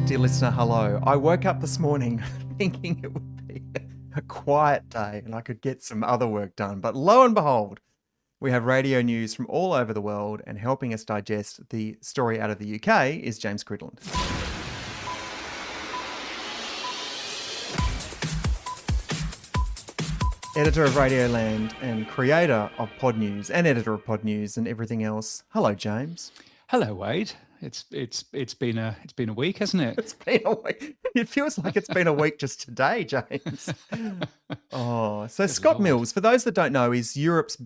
Dear listener, hello. I woke up this morning thinking it would be a quiet day and I could get some other work done. But lo and behold, we have radio news from all over the world, and helping us digest the story out of the UK is James Cridland. Editor of Radioland and creator of Podnews and editor of Podnews and everything else. Hello, James. Hello, Wade. It's been a week, hasn't it? It's been a week. It feels like it's been a week just today, James. Oh, so Scott Mills, for those that don't know, is Europe's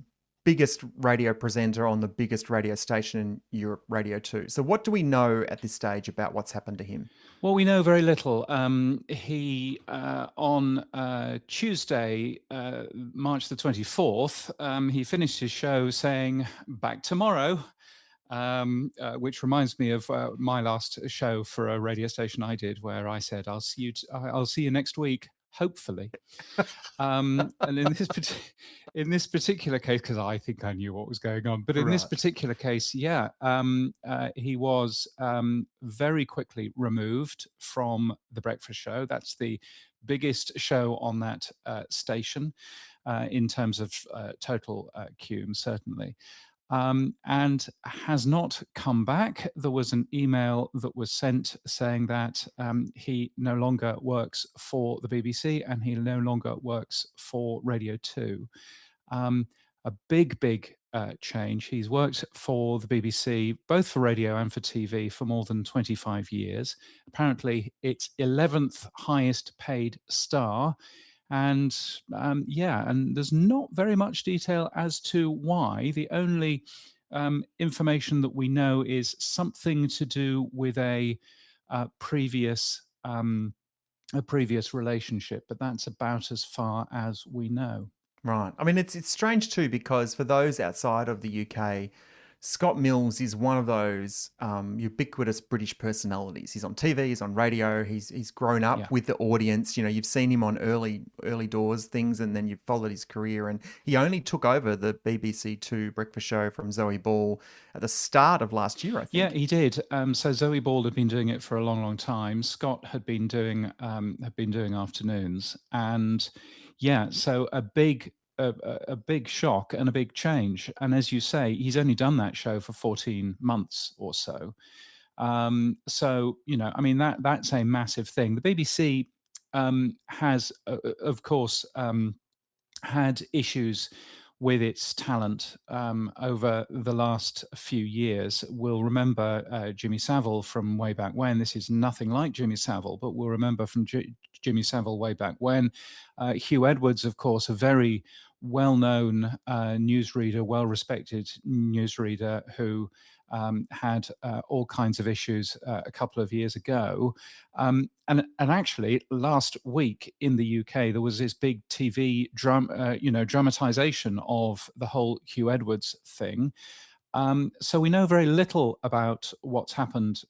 biggest radio presenter on the biggest radio station in Europe, Radio 2. So what do we know at this stage about what's happened to him? Well, we know very little. He on Tuesday, March the 24th, he finished his show saying, "Back tomorrow." Which reminds me of my last show for a radio station I did, where I said, "I'll see you next week, hopefully." And in this particular case, because I think I knew what was going on, but in this particular case, he was very quickly removed from the breakfast show. That's the biggest show on that station in terms of total cume, certainly. And has not come back. There was an email that was sent saying that he no longer works for the BBC and he no longer works for Radio 2. A big change. He's worked for the BBC, both for radio and for TV, for more than 25 years. Apparently, it's 11th highest paid star. And and there's not very much detail as to why. The only information that we know is something to do with a previous relationship, but that's about as far as we know. Right. I mean, it's strange too, because for those outside of the UK, Scott Mills is one of those ubiquitous British personalities. He's on TV, he's on radio, he's grown up with the audience. You know, you've seen him on early doors things, and then you've followed his career. And he only took over the BBC Two breakfast show from Zoe Ball at the start of last year, I think. Yeah, he did. So Zoe Ball had been doing it for a long time. Scott had been doing afternoons, and so a big shock and a big change. And as you say, he's only done that show for 14 months or so. So, I mean, that's a massive thing. The BBC has, of course, had issues with its talent over the last few years. We'll remember Jimmy Savile from way back when. This is nothing like Jimmy Savile, but we'll remember from Jimmy Savile way back when. Hugh Edwards, of course, a very well-known newsreader, well-respected newsreader who had all kinds of issues a couple of years ago. And actually, last week in the UK, there was this big TV dramatization of the whole Hugh Edwards thing. So we know very little about what's happened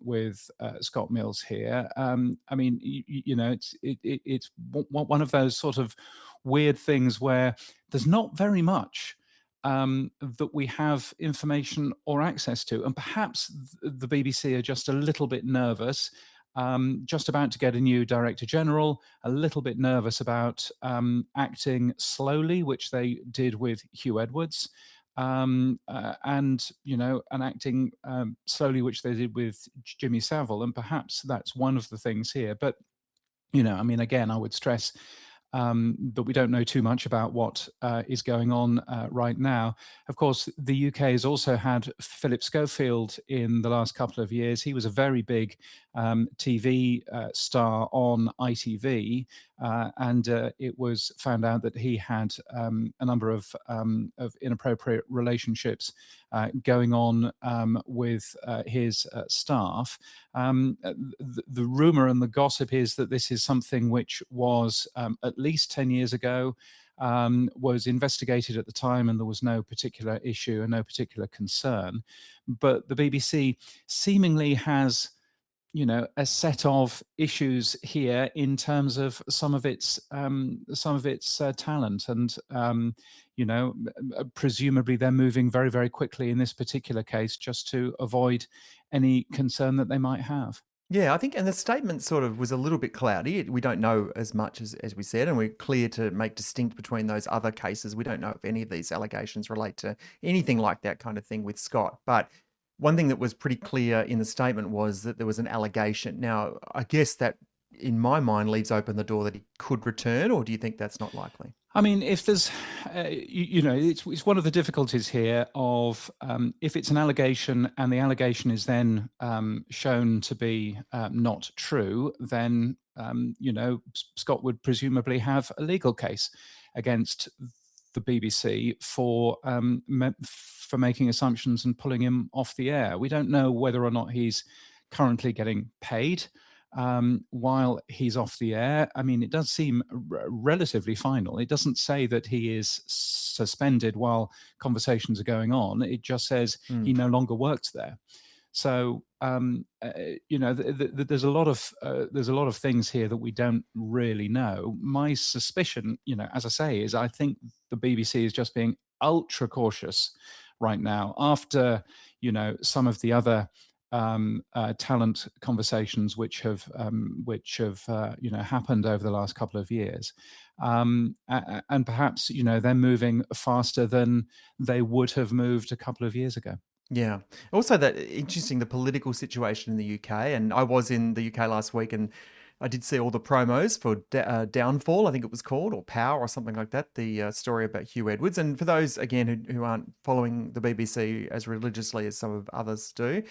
with Scott Mills here. I mean, it's one of those sort of weird things where there's not very much that we have information or access to, and perhaps the BBC are just a little bit nervous. Just about to get a new director general, a little bit nervous about acting slowly, which they did with Hugh Edwards. And acting slowly, which they did with Jimmy Savile, and perhaps that's one of the things here. But I mean, again, I would stress that we don't know too much about what is going on right now. Of course, the UK has also had Philip Schofield in the last couple of years. He was a very big TV star on ITV, and it was found out that he had a number of inappropriate relationships going on with his staff. The rumor and the gossip is that this is something which was at least 10 years ago, was investigated at the time, and there was no particular issue and no particular concern. But the BBC seemingly has a set of issues here in terms of some of its talent, and presumably they're moving very, very quickly in this particular case just to avoid any concern that they might have. Yeah, I think, and the statement sort of was a little bit cloudy. We don't know as much as we said, and we're clear to make distinct between those other cases. We don't know if any of these allegations relate to anything like that kind of thing with Scott. But one thing that was pretty clear in the statement was that there was an allegation. Now, I guess that, in my mind, leaves open the door that he could return, or do you think that's not likely? I mean, if there's, it's one of the difficulties here of if it's an allegation and the allegation is then shown to be not true, then, Scott would presumably have a legal case against the BBC for making assumptions and pulling him off the air. We don't know whether or not he's currently getting paid while he's off the air. I mean, it does seem relatively final. It doesn't say that he is suspended while conversations are going on. It just says he no longer works there. So there's a lot of things here that we don't really know. My suspicion, as I say, is I think the BBC is just being ultra cautious right now after some of the other talent conversations which have happened over the last couple of years, and perhaps they're moving faster than they would have moved a couple of years ago. Yeah. Also, that interesting, the political situation in the UK. And I was in the UK last week, and I did see all the promos for Downfall, I think it was called, or Power, or something like that, the story about Hugh Edwards. And for those, again, who aren't following the BBC as religiously as some of others do,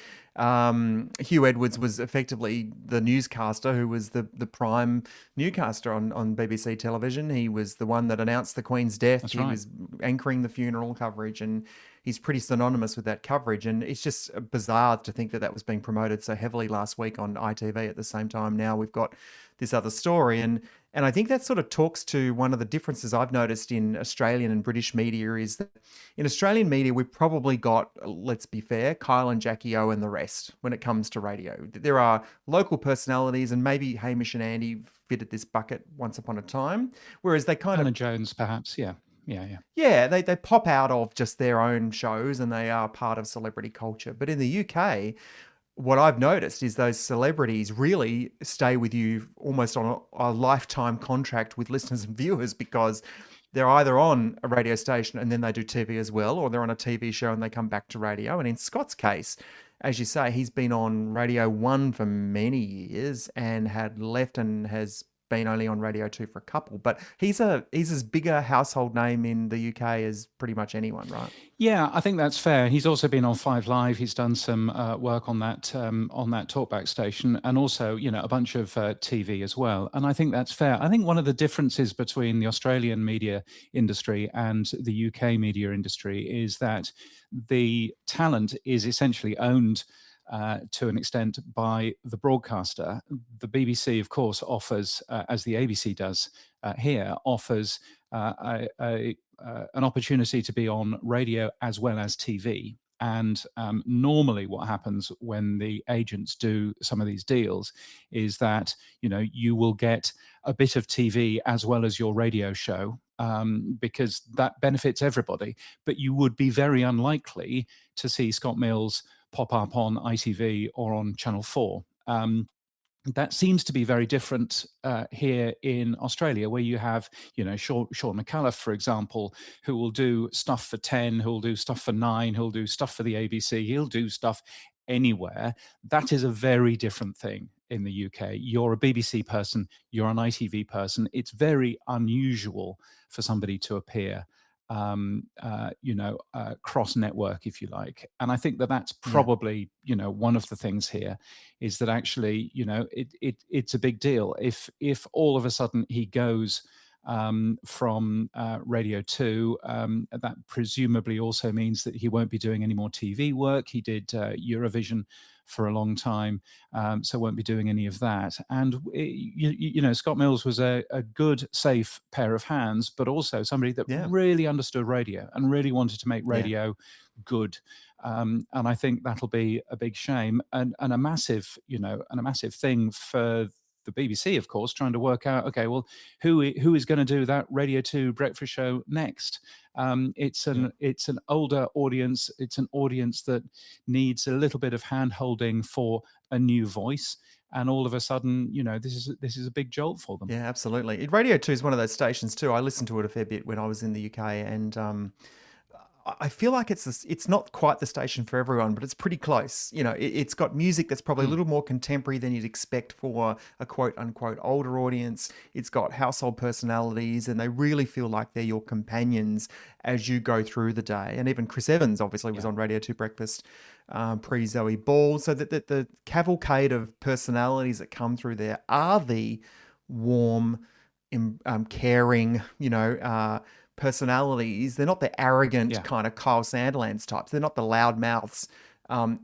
Hugh Edwards was effectively the newscaster who was the prime newscaster on BBC television. He was the one that announced the Queen's death. That's he right. was anchoring the funeral coverage, and he's pretty synonymous with that coverage. And it's just bizarre to think that that was being promoted so heavily last week on ITV. At the same time, now we've got this other story. And I think that sort of talks to one of the differences I've noticed in Australian and British media is that in Australian media, we've probably got, let's be fair, Kyle and Jackie O and the rest when it comes to radio. There are local personalities, and maybe Hamish and Andy fitted this bucket once upon a time, whereas they kind Anna of... Jones, perhaps. Yeah. Yeah, they pop out of just their own shows and they are part of celebrity culture. But in the UK, what I've noticed is those celebrities really stay with you almost on a lifetime contract with listeners and viewers, because they're either on a radio station and then they do TV as well, or they're on a TV show and they come back to radio. And in Scott's case, as you say, he's been on Radio 1 for many years and had left and has been only on Radio 2 for a couple, but he's as big a household name in the UK as pretty much anyone, right? Yeah, I think that's fair. He's also been on 5 Live. He's done some work on that talkback station, and also a bunch of TV as well. And I think that's fair. I think one of the differences between the Australian media industry and the UK media industry is that the talent is essentially owned to an extent by the broadcaster. The BBC, of course, offers, as the ABC does here, offers an opportunity to be on radio as well as TV. And normally what happens when the agents do some of these deals is that, you will get a bit of TV as well as your radio show, because that benefits everybody. But you would be very unlikely to see Scott Mills pop up on ITV or on Channel 4. That seems to be very different here in Australia, where you have, Sean McAuliffe, for example, who will do stuff for 10, who will do stuff for 9, who'll do stuff for the ABC, he'll do stuff anywhere. That is a very different thing in the UK. You're a BBC person, you're an ITV person. It's very unusual for somebody to appear cross network, if you like. And I think that that's probably, one of the things here is that actually, it's a big deal. If all of a sudden he goes from Radio 2, that presumably also means that he won't be doing any more TV work. He did Eurovision for a long time, so won't be doing any of that. And Scott Mills was a good, safe pair of hands, but also somebody that really understood radio and really wanted to make radio good. And I think that'll be a big shame and a massive, and a massive thing for the BBC, of course, trying to work out, okay, well, who is going to do that Radio 2 breakfast show next? It's an older audience. It's an audience that needs a little bit of hand holding for a new voice. And all of a sudden, this is a big jolt for them. Yeah, absolutely. Radio 2 is one of those stations too. I listened to it a fair bit when I was in the UK, and I feel like it's not quite the station for everyone, but it's pretty close. It's got music that's probably a little more contemporary than you'd expect for a quote unquote older audience. It's got household personalities, and they really feel like they're your companions as you go through the day. And even Chris Evans obviously was on Radio 2 Breakfast pre Zoe Ball. So that the cavalcade of personalities that come through there are the warm, caring, personalities. They're not the arrogant kind of Kyle Sandilands types. They're not the loudmouths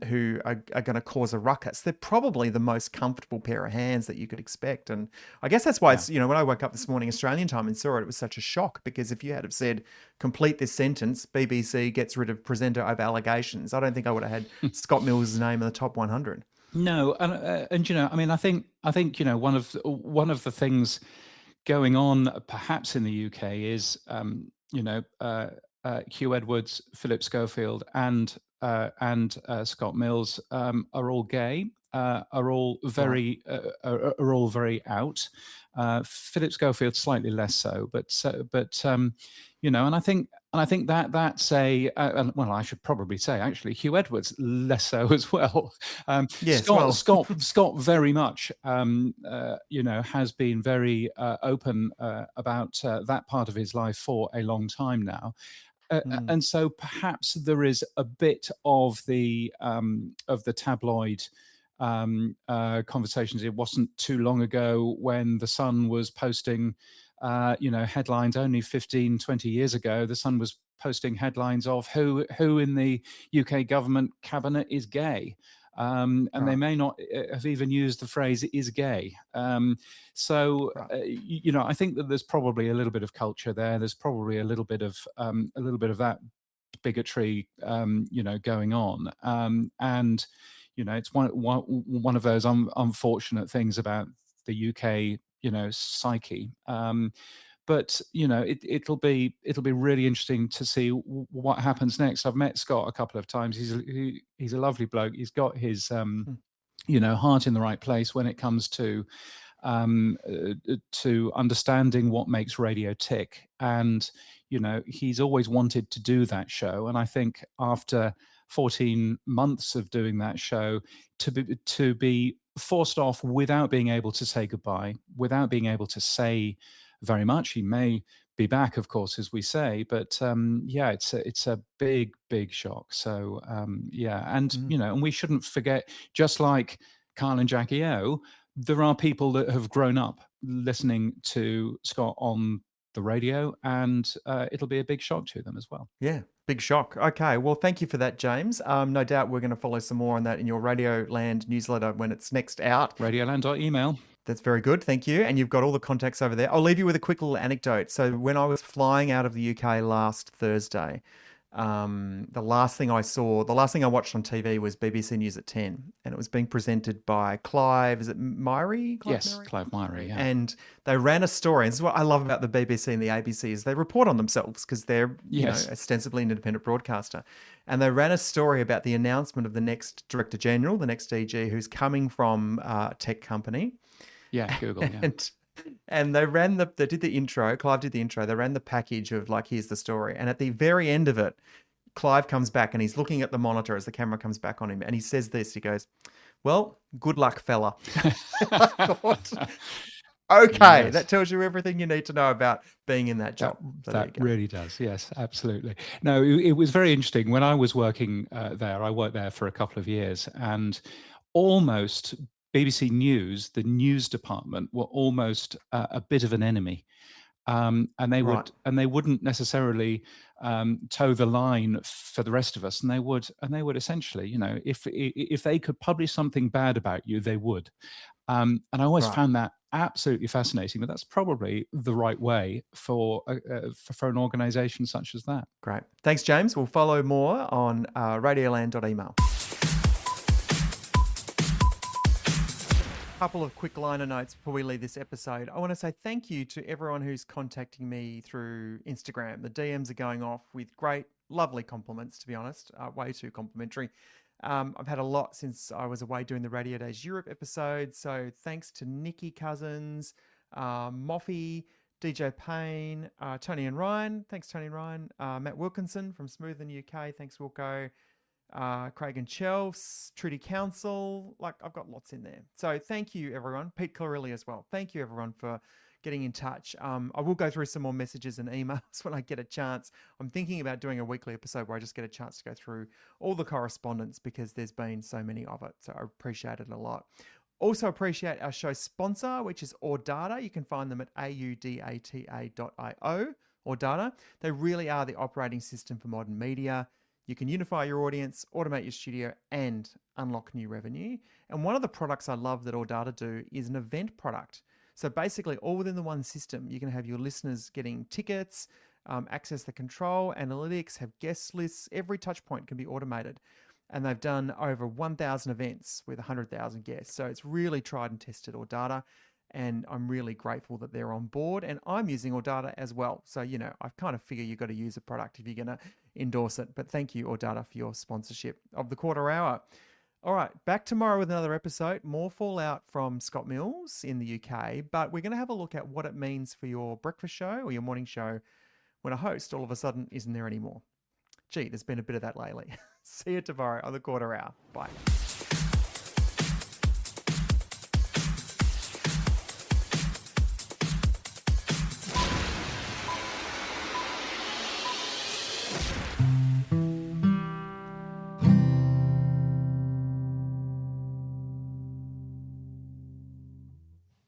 who are going to cause a ruckus. They're probably the most comfortable pair of hands that you could expect. And I guess that's why it's, when I woke up this morning Australian time and saw it, it was such a shock, because if you had have said, complete this sentence, BBC gets rid of presenter over allegations, I don't think I would have had Scott Mills' name in the top 100. No, and I think one of the things going on perhaps in the UK is Hugh Edwards, Philip Schofield, and Scott Mills are all gay, are all very out. Philip Schofield slightly less so, and I think that's well, I should probably say actually Hugh Edwards less so as well. Yes, Scott very much has been very open about that part of his life for a long time now. And so perhaps there is a bit of the tabloid conversations. It wasn't too long ago when The Sun was posting headlines. Only 15, 20 years ago, The Sun was posting headlines of who in the UK government cabinet is gay. And they may not have even used the phrase "is gay." I think that there's probably a little bit of culture there. There's probably a little bit of that bigotry, going on. And it's one of those unfortunate things about the UK, psyche. But it'll be really interesting to see what happens next. I've met Scott a couple of times. He's a lovely bloke. He's got his heart in the right place when it comes to understanding what makes radio tick. And he's always wanted to do that show. And I think after 14 months of doing that show, to be forced off without being able to say goodbye, without being able to say very much. He may be back, of course, as we say, but it's a big shock. So and we shouldn't forget, just like Kyle and Jackie O, there are people that have grown up listening to Scott on the radio, and it'll be a big shock to them as well. Yeah, big shock. Okay, well, thank you for that, James. No doubt we're going to follow some more on that in your Radioland newsletter when it's next out. Radioland.email. That's very good. Thank you. And you've got all the contacts over there. I'll leave you with a quick little anecdote. So when I was flying out of the UK last Thursday, the last thing I watched on TV was BBC News at 10, and it was being presented by Clive. Is it Myrie? Clive Myrie. Yeah. And they ran a story. And this is what I love about the BBC and the ABC is they report on themselves because they're ostensibly an independent broadcaster. And they ran a story about the announcement of the next Director General, the next DG, who's coming from a tech company. Yeah, Google. Yeah. And they did the intro. Clive did the intro. They ran the package of here's the story. And at the very end of it, Clive comes back and he's looking at the monitor as the camera comes back on him. And he says this, he goes, "Well, good luck, fella." I thought, okay, yes. That tells you everything you need to know about being in that job. That really does. Yes, absolutely. No, it was very interesting. When I was working there, I worked there for a couple of years, and almost BBC News, the news department, were almost a bit of an enemy, and they wouldn't necessarily toe the line for the rest of us, and they would essentially, if they could publish something bad about you, they would. And I always found that absolutely fascinating. But that's probably the right way for an organisation such as that. Great, thanks, James. We'll follow more on radioland.email. Couple of quick liner notes before we leave this episode. I want to say thank you to everyone who's contacting me through Instagram. The DMs are going off with great, lovely compliments, to be honest, way too complimentary. I've had a lot since I was away doing the Radio Days Europe episode. So thanks to Nikki Cousins, Moffy, DJ Payne, Tony and Ryan. Thanks, Tony and Ryan. Matt Wilkinson from Smooth in the UK. Thanks, Wilco. Craig and Chels, Trudy Council, I've got lots in there. So thank you, everyone. Pete Clarilli as well. Thank you, everyone, for getting in touch. I will go through some more messages and emails when I get a chance. I'm thinking about doing a weekly episode where I just get a chance to go through all the correspondence because there's been so many of it. So I appreciate it a lot. Also appreciate our show sponsor, which is Audata. You can find them at audata.io. Audata. They really are the operating system for modern media. You can unify your audience, automate your studio, and unlock new revenue. And one of the products I love that Audata do is an event product. So basically, all within the one system, you can have your listeners getting tickets, access the control, analytics, have guest lists. Every touch point can be automated. And they've done over 1,000 events with 100,000 guests. So it's really tried and tested Audata. And I'm really grateful that they're on board. And I'm using Audata as well. So, I kind of figure you've got to use a product if you're going to endorse it. But thank you, Audata, for your sponsorship of the quarter hour. All right, back tomorrow with another episode. More fallout from Scott Mills in the UK. But we're going to have a look at what it means for your breakfast show or your morning show when a host all of a sudden isn't there anymore. Gee, there's been a bit of that lately. See you tomorrow on the quarter hour. Bye.